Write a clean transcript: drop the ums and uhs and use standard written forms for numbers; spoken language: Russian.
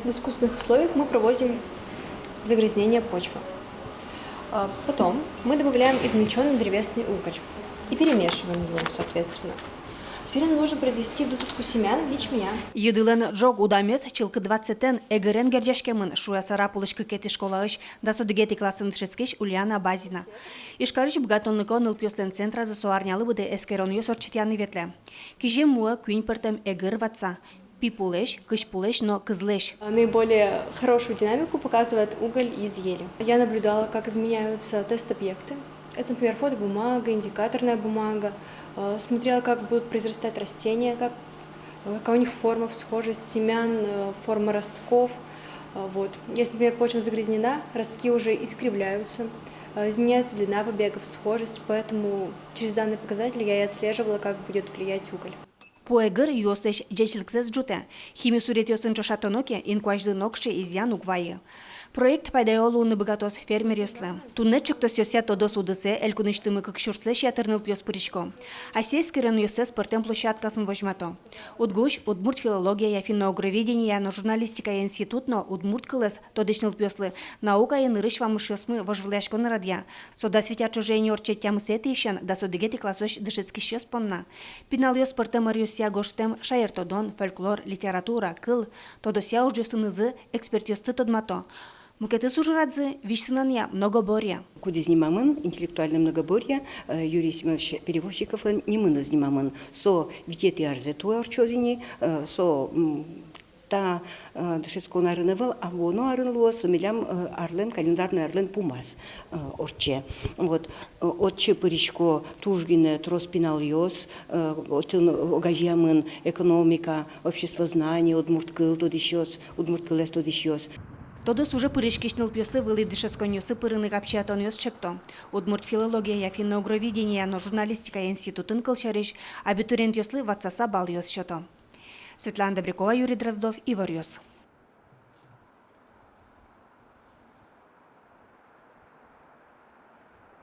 В искусственных условиях мы проводим загрязнение почвы. Потом мы добавляем измельченный древесный уголь и перемешиваем его, соответственно. Теперь нам нужно произвести высадку семян ячменя. Йыдылын жог удамес чылкы 20-тен эгерен гердяшкемын шуя сара полышкы кети школаыш да содыгети классын шескеш Ульяна Базина. Ишкарыш бгатонныко нылпёслен центра за суарнялы буде эскерон ёсорчитяны ветле. Кижем муа кюнь пертем эгер ватса. Пипулеш, кышпулеш, но кызлеш. Наиболее хорошую динамику показывает уголь из ели. Я наблюдала, как изменяются тест-объекты. Это, например, фотобумага, индикаторная бумага. Смотрела, как будут произрастать растения, какая у них форма, схожесть семян, форма ростков. Вот. Если, например, почва загрязнена, ростки уже искривляются, изменяется длина побегов, схожесть, поэтому через данные показатели я и отслеживала, как будет влиять уголь. Поэгер йостеш джечилксез джуте. Хими сурет йосын чошатоноке инкуажды нокше изян угвайы. Проект пайдайолуны богатос фермер йосле. Туннечик тос йосе тодос удысе элькуныштымы кыкшурсе шатырныл пьос пыричко. А сескерен йосе спортем площадкасын вожмато. Удгуш удмурт филология я финно-агроведение но журналистика институт но удмурт кылес тодышныл пьослы. Наука и нырыш вамыш йосмы вожвляшко нарадья. Сода светят чужие орчет тямысеты ищен, да содыгети классош дышецки щос понна. Пинал йос спортем я гоштем шаертодон, фольклор, литература, кыл, тодося уже сынызы экспертёсты тодмато. Мукеты сужурадзы вишсынания многоборья. Куди знимамын интеллектуальное многоборье, Юрий Семенович Перевозчиков не мы знимамын. Со витети арзе туарчозини, со та дышецко нарынывал, а воно арынло сомелям арлен, календарный арлен пумас орче. Вот отче пыричко тужгине троспинал йос, отын огажьямын экономика, общество знаний, удмурткыл тодищос, удмурткылес тодищос. Тодос уже пырышкишныл пьосы вылы дышесконёсы пырыны капчатон йос чекто. Удмурт филология я финно-агроведение но журналистика институтын кылшариш, абитуриент йослы ватсаса бал йос счето. Светлана Добрякова, Юрий Дроздов, Ивар Йос.